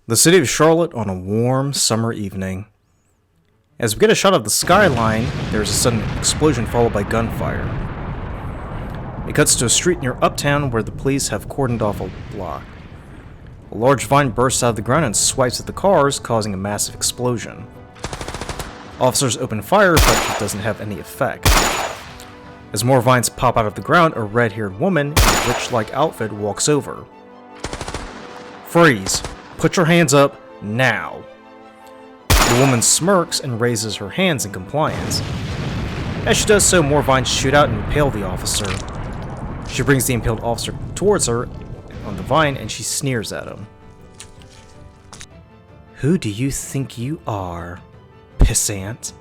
The city of Charlotte on a warm summer evening. As we get a shot of the skyline, there's a sudden explosion followed by gunfire. It cuts to a street near Uptown where the police have cordoned off a block. A large vine bursts out of the ground and swipes at the cars, causing a massive explosion. Officers open fire, but it doesn't have any effect. As more vines pop out of the ground, a red-haired woman in a witch-like outfit walks over. Freeze! Put your hands up, now! The woman smirks and raises her hands in compliance. As she does so, more vines shoot out and impale the officer. She brings the impaled officer towards her on the vine and she sneers at him. Who do you think you are, pissant?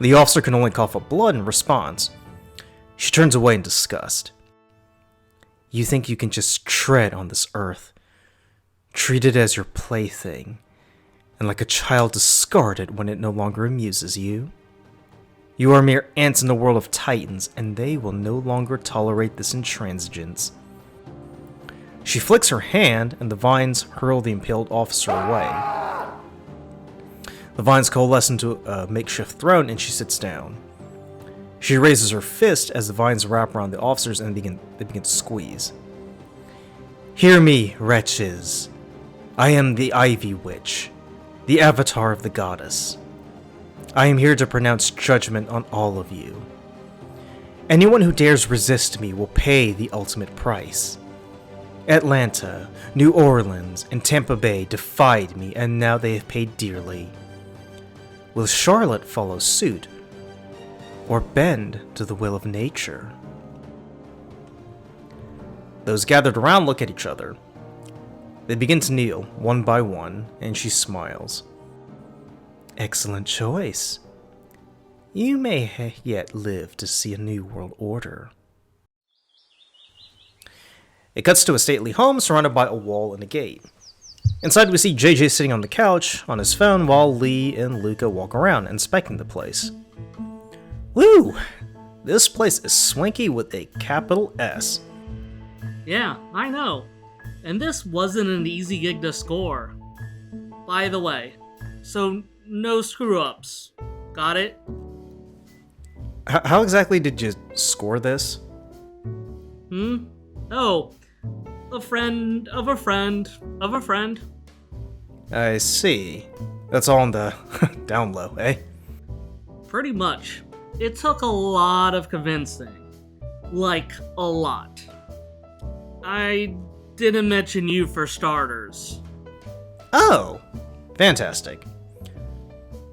The officer can only cough up blood in response. She turns away in disgust. You think you can just tread on this earth, treat it as your plaything, and like a child discard it when it no longer amuses you? You are mere ants in the world of titans, and they will no longer tolerate this intransigence. She flicks her hand, and the vines hurl the impaled officer away. The vines coalesce into a makeshift throne, and she sits down. She raises her fist as the vines wrap around the officers and they begin to squeeze. Hear me, wretches. I am the Ivy Witch, the avatar of the goddess. I am here to pronounce judgment on all of you. Anyone who dares resist me will pay the ultimate price. Atlanta, New Orleans, and Tampa Bay defied me, and now they have paid dearly. Will Charlotte follow suit, or bend to the will of nature? Those gathered around look at each other. They begin to kneel, one by one, and she smiles. Excellent choice. You may yet live to see a new world order. It cuts to a stately home surrounded by a wall and a gate. Inside we see JJ sitting on the couch on his phone while Lee and Luka walk around inspecting the place. Woo! This place is swanky with a capital S. Yeah, I know. And this wasn't an easy gig to score. By the way, so no screw-ups. Got it? How exactly did you score this? Oh, a friend of a friend of a friend. I see. That's all on the down low, eh? Pretty much. It took a lot of convincing. Like, a lot. I didn't mention you for starters. Oh! Fantastic.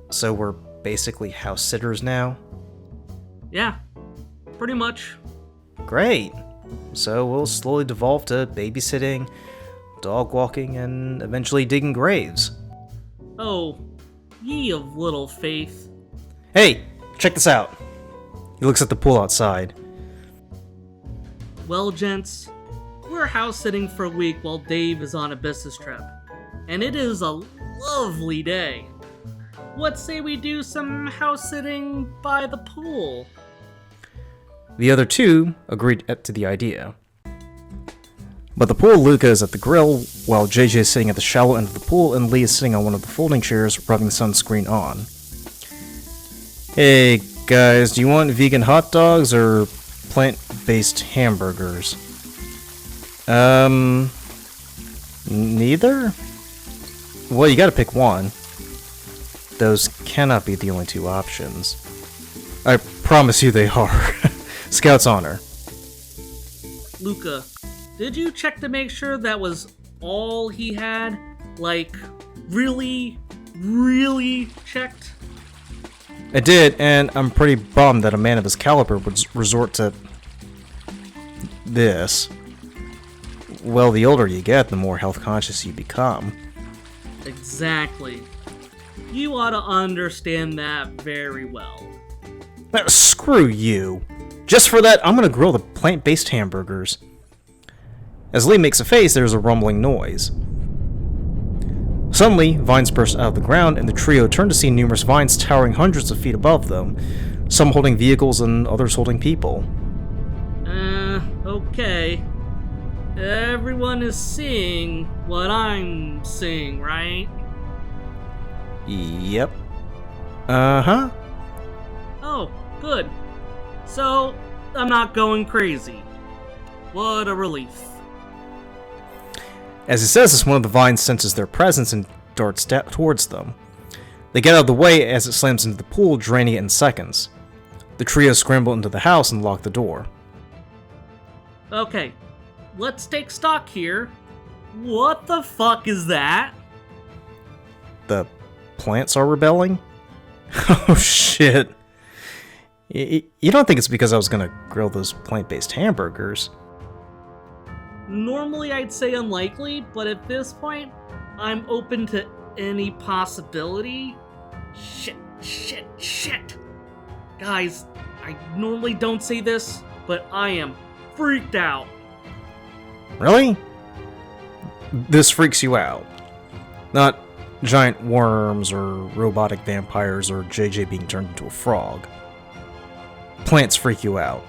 So we're basically house sitters now? Yeah, pretty much. Great. So we'll slowly devolve to babysitting, dog walking, and eventually digging graves. Oh, ye of little faith. Hey, check this out. He looks at the pool outside. Well, gents, we're house sitting for a week while Dave is on a business trip. And it is a lovely day. What say we do some house sitting by the pool? The other two agreed to the idea. But the pool, Luka is at the grill, while JJ is sitting at the shallow end of the pool, and Lee is sitting on one of the folding chairs, rubbing sunscreen on. Hey guys, do you want vegan hot dogs or plant-based hamburgers? Neither? Well, you gotta pick one. Those cannot be the only two options. I promise you they are. Scout's honor. Luka, did you check to make sure that was all he had? Like, really checked? I did, and I'm pretty bummed that a man of his caliber would resort to this. Well, the older you get, the more health conscious you become. Exactly. You ought to understand that very well. Screw you. Just for that, I'm gonna grill the plant-based hamburgers. As Lee makes a face, there's a rumbling noise. Suddenly, vines burst out of the ground, and the trio turn to see numerous vines towering hundreds of feet above them, some holding vehicles and others holding people. Okay. Everyone is seeing what I'm seeing, right? Yep. Uh-huh. Oh, good. So, I'm not going crazy. What a relief. As he says this, one of the vines senses their presence and darts towards them. They get out of the way as it slams into the pool, draining it in seconds. The trio scramble into the house and lock the door. Okay, let's take stock here. What the fuck is that? The plants are rebelling? Oh shit. You don't think it's because I was gonna grill those plant-based hamburgers? Normally I'd say unlikely, but at this point, I'm open to any possibility. Shit. Guys, I normally don't say this, but I am freaked out. Really? This freaks you out? Not giant worms or robotic vampires or JJ being turned into a frog. Plants freak you out.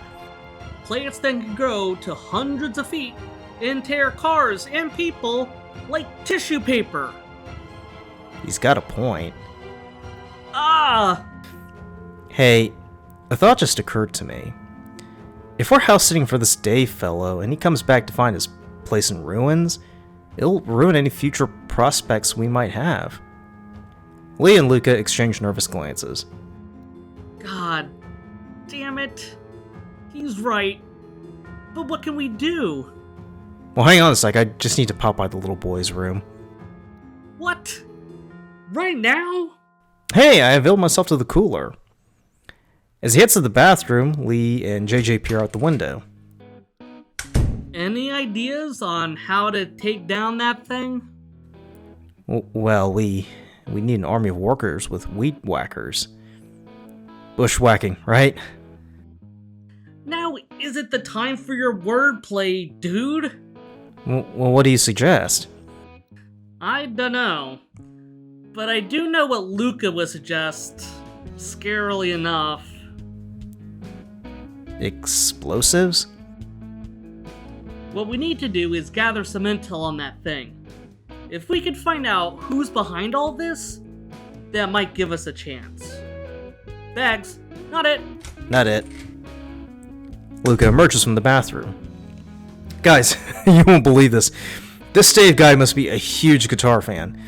Plants that can grow to hundreds of feet and tear cars and people like tissue paper. He's got a point. Ah! Hey, a thought just occurred to me. If we're house sitting for this Dave fellow and he comes back to find his place in ruins, it'll ruin any future prospects we might have. Lee and Luka exchange nervous glances. God damn it. He's right. But what can we do? Well, hang on a sec, I just need to pop by the little boy's room. What? Right now? Hey, I availed myself to the cooler. As he heads to the bathroom, Lee and JJ peer out the window. Any ideas on how to take down that thing? Well, we need an army of workers with weed whackers. Bushwhacking, right? Now, is it the time for your wordplay, dude? Well, what do you suggest? I dunno. But I do know what Luka would suggest, scarily enough. Explosives? What we need to do is gather some intel on that thing. If we can find out who's behind all this, that might give us a chance. Bags, not it. Not it. Luka emerges from the bathroom. Guys, you won't believe this. This Dave guy must be a huge guitar fan.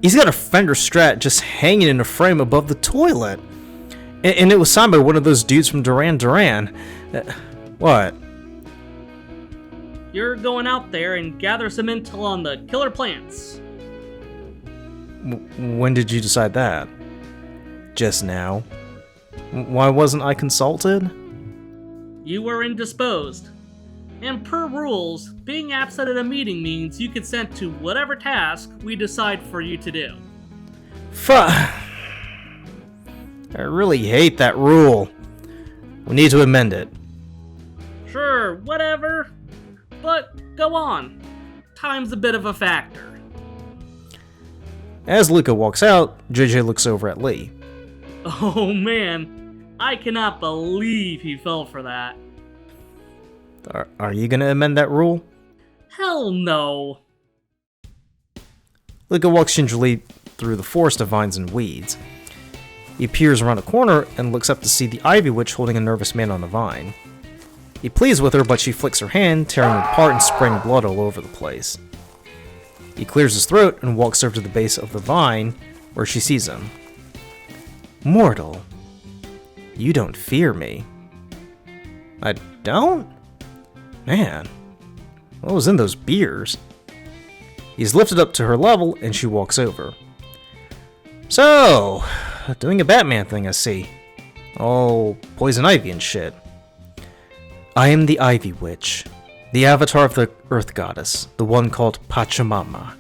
He's got a Fender Strat just hanging in a frame above the toilet. And it was signed by one of those dudes from Duran Duran. What? You're going out there and gather some intel on the killer plants. When did you decide that? Just now? Why wasn't I consulted? You were indisposed. And per rules, being absent at a meeting means you consent to whatever task we decide for you to do. I really hate that rule. We need to amend it. Sure, whatever. But go on. Time's a bit of a factor. As Luka walks out, JJ looks over at Lee. Oh man, I cannot believe he fell for that. Are you gonna amend that rule? Hell no. Luka walks gingerly through the forest of vines and weeds. He peers around a corner and looks up to see the Ivy Witch holding a nervous man on a vine. He pleads with her, but she flicks her hand, tearing him apart and spraying blood all over the place. He clears his throat and walks over to the base of the vine, where she sees him. Mortal, you don't fear me. I don't? Man, what was in those beers? He's lifted up to her level, and she walks over. So, doing a Batman thing, I see. All poison ivy and shit. I am the Ivy Witch, the avatar of the Earth Goddess, the one called Pachamama.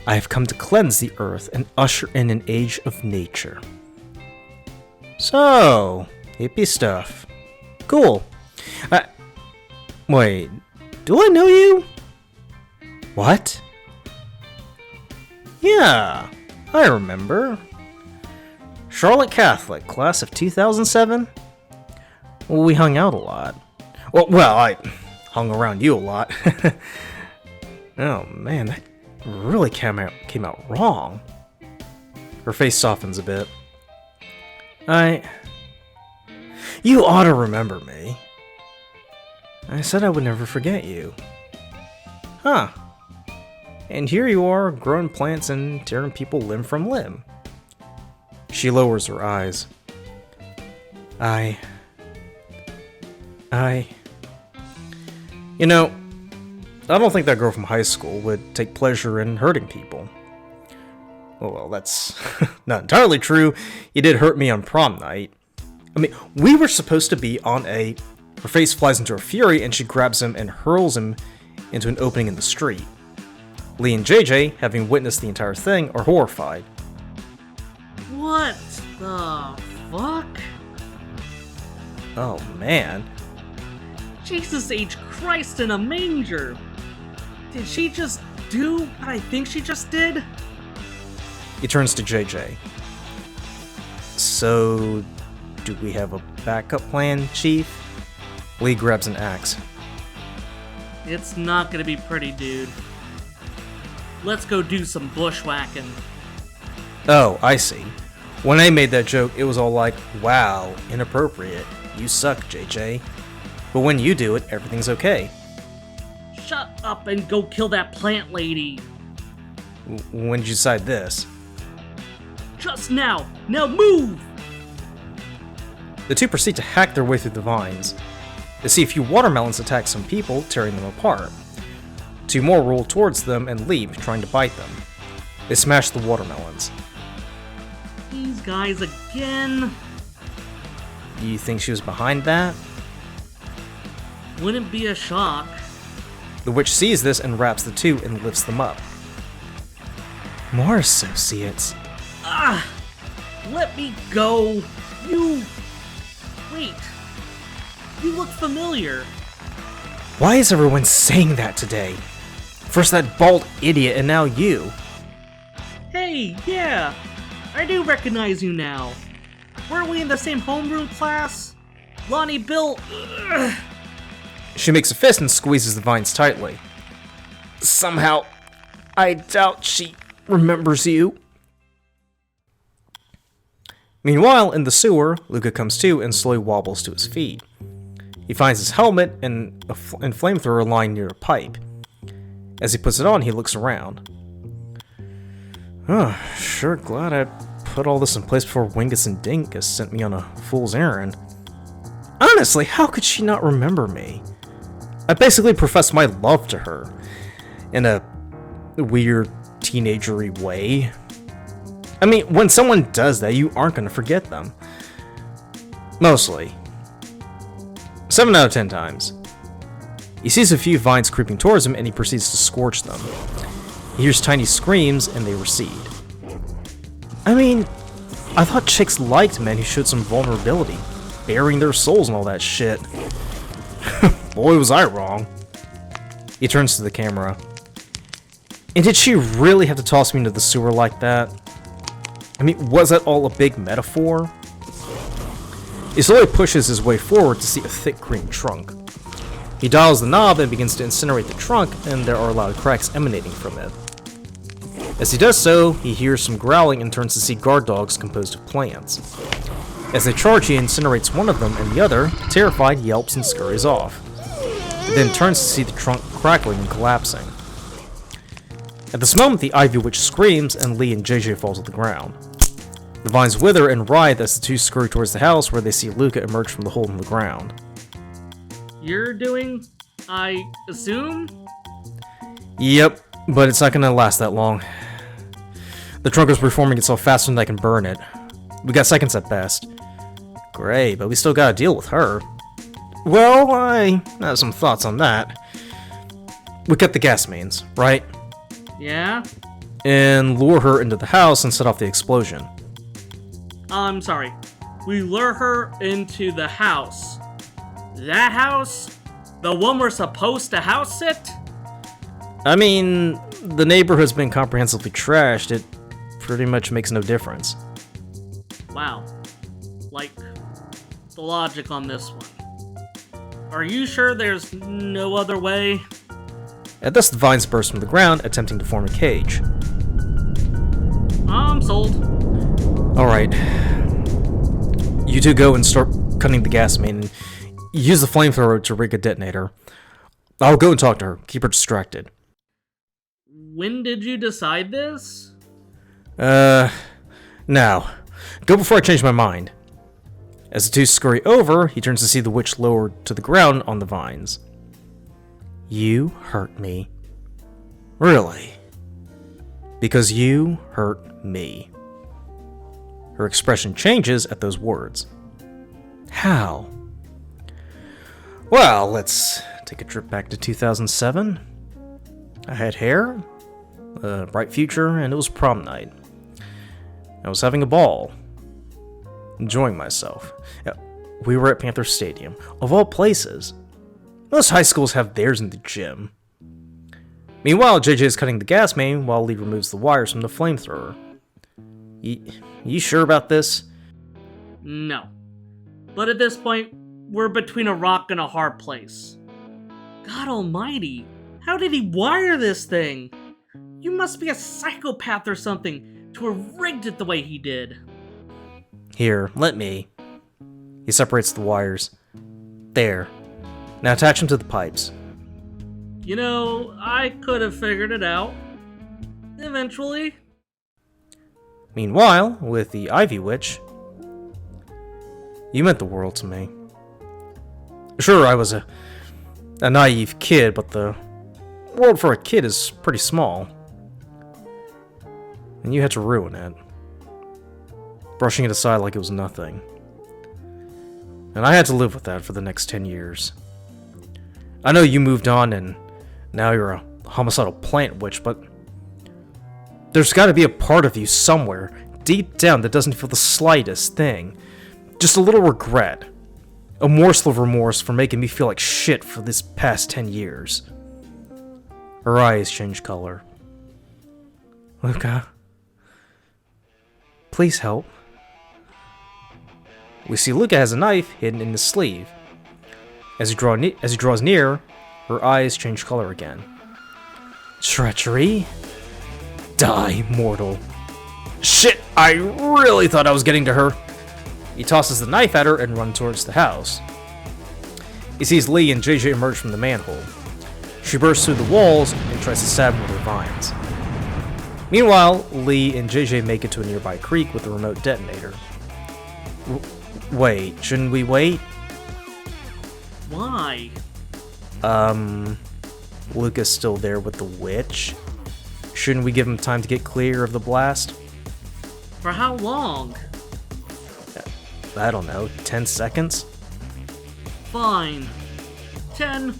I have come to cleanse the Earth and usher in an age of nature. So, hippie stuff. Cool. Wait, do I know you? What? Yeah, I remember. Charlotte Catholic, class of 2007? Well, we hung out a lot. Well, I hung around you a lot. Oh man, that really came out wrong. Her face softens a bit. You ought to remember me. I said I would never forget you. Huh. And here you are, growing plants and tearing people limb from limb. She lowers her eyes. You know, I don't think that girl from high school would take pleasure in hurting people. Well, that's not entirely true. You did hurt me on prom night. I mean, we were supposed to be on a... Her face flies into a fury and she grabs him and hurls him into an opening in the street. Lee and JJ, having witnessed the entire thing, are horrified. What the fuck? Oh man. Jesus H. Christ in a manger! Did she just do what I think she just did? He turns to JJ. So, do we have a backup plan, Chief? Lee grabs an axe. It's not gonna be pretty, dude. Let's go do some bushwhacking. Oh, I see. When I made that joke, it was all like, wow, inappropriate. You suck, JJ. But when you do it, everything's okay. Shut up and go kill that plant lady. When did you decide this? Just now. Now move! The two proceed to hack their way through the vines. They see a few watermelons attack some people, tearing them apart. Two more roll towards them and leap, trying to bite them. They smash the watermelons. These guys again? Do you think she was behind that? Wouldn't be a shock. The witch sees this and wraps the two and lifts them up. More associates. Ah! Let me go! You... Wait. You look familiar. Why is everyone saying that today? First that bald idiot and now you. Hey, yeah! I do recognize you now. Weren't we in the same homeroom class? Lonnie, Bill... Ugh. She makes a fist and squeezes the vines tightly. Somehow, I doubt she remembers you. Meanwhile, in the sewer, Luka comes to and slowly wobbles to his feet. He finds his helmet and a flamethrower lying near a pipe. As he puts it on, he looks around. Oh, sure glad I put all this in place before Wingus and Dinkus sent me on a fool's errand. Honestly, how could she not remember me? I basically professed my love to her. In a weird, teenagery way. I mean, when someone does that, you aren't going to forget them. Mostly. 7 out of 10 times. He sees a few vines creeping towards him and he proceeds to scorch them. He hears tiny screams and they recede. I mean, I thought chicks liked men who showed some vulnerability, baring their souls and all that shit. Boy, was I wrong. He turns to the camera. And did she really have to toss me into the sewer like that? I mean, was that all a big metaphor? He slowly pushes his way forward to see a thick green trunk. He dials the knob and begins to incinerate the trunk, and there are loud cracks emanating from it. As he does so, he hears some growling and turns to see guard dogs composed of plants. As they charge, he incinerates one of them, and the other, terrified, yelps and scurries off. He then turns to see the trunk crackling and collapsing. At this moment, the Ivy Witch screams, and Lee and JJ fall to the ground. The vines wither and writhe as the two scurry towards the house, where they see Luka emerge from the hole in the ground. You're doing, I assume? Yep, but it's not gonna last that long. The trunk is reforming itself faster than I can burn it. We got seconds at best. Great, but we still gotta deal with her. Well, I have some thoughts on that. We cut the gas mains, right? Yeah? And lure her into the house and set off the explosion. I'm sorry. We lure her into the house. That house? The one we're supposed to house sit? I mean, the neighborhood's been comprehensively trashed. It pretty much makes no difference. Wow. Like, the logic on this one. Are you sure there's no other way? At this, the vines burst from the ground, attempting to form a cage. I'm sold. Alright. You two go and start cutting the gas main, and use the flamethrower to rig a detonator. I'll go and talk to her. Keep her distracted. When did you decide this? Now. Go before I change my mind. As the two scurry over, he turns to see the witch lowered to the ground on the vines. You hurt me. Really? Because you hurt me. Her expression changes at those words. How? Well, let's take a trip back to 2007. I had hair, a bright future, and it was prom night. I was having a ball. Enjoying myself. We were at Panther Stadium, of all places. Most high schools have theirs in the gym. Meanwhile, JJ is cutting the gas main while Lee removes the wires from the flamethrower. You sure about this? No. But at this point, we're between a rock and a hard place. God almighty, how did he wire this thing? You must be a psychopath or something to have rigged it the way he did. Here, let me. He separates the wires. There. Now attach them to the pipes. You know, I could have figured it out. Eventually. Meanwhile, with the Ivy Witch, you meant the world to me. Sure, I was a naive kid, but the world for a kid is pretty small. And you had to ruin it. Brushing it aside like it was nothing. And I had to live with that for the next 10 years. I know you moved on and now you're a homicidal plant witch, but there's got to be a part of you somewhere, deep down, that doesn't feel the slightest thing. Just a little regret. A morsel of remorse for making me feel like shit for this past 10 years. Her eyes change color. Luka. Please help. We see Luka has a knife hidden in his sleeve. As he draws near, her eyes change color again. Treachery? Die, mortal. Shit, I really thought I was getting to her. He tosses the knife at her and runs towards the house. He sees Lee and JJ emerge from the manhole. She bursts through the walls and tries to stab him with her vines. Meanwhile, Lee and JJ make it to a nearby creek with a remote detonator. Wait, shouldn't we wait? Why? Luka's still there with the witch. Shouldn't we give him time to get clear of the blast? For how long? I don't know, 10 seconds? Fine. 10.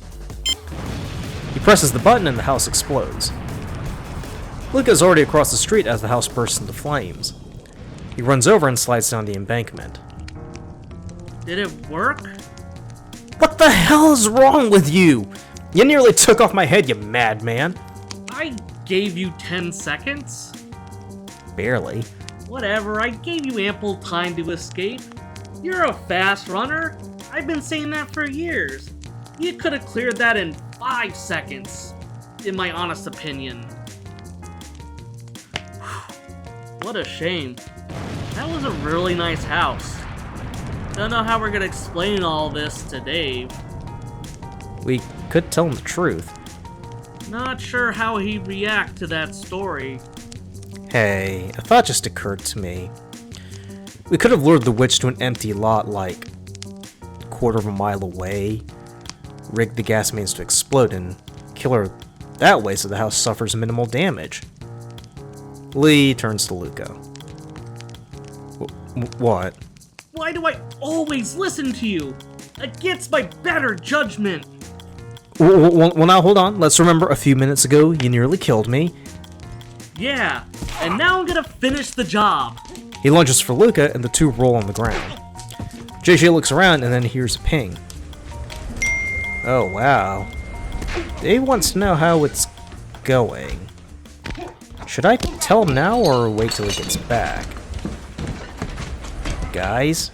He presses the button and the house explodes. Luka's already across the street as the house bursts into flames. He runs over and slides down the embankment. Did it work? What the hell is wrong with you? You nearly took off my head, you madman. I gave you 10 seconds? Barely. Whatever, I gave you ample time to escape. You're a fast runner. I've been saying that for years. You could have cleared that in 5 seconds, in my honest opinion. What a shame. That was a really nice house. Don't know how we're gonna explain all this to Dave. We could tell him the truth. Not sure how he'd react to that story. Hey, a thought just occurred to me. We could have lured the witch to an empty lot like a quarter of a mile away, rigged the gas mains to explode, and kill her that way so the house suffers minimal damage. Lee turns to Luka. What? Why do I always listen to you? Against my better judgment. Well, now hold on. Let's remember a few minutes ago you nearly killed me. Yeah, and now I'm gonna finish the job. He lunges for Luka and the two roll on the ground. JJ looks around and then hears a ping. Oh wow. Dave wants to know how it's going. Should I tell him now or wait till he gets back? Guys?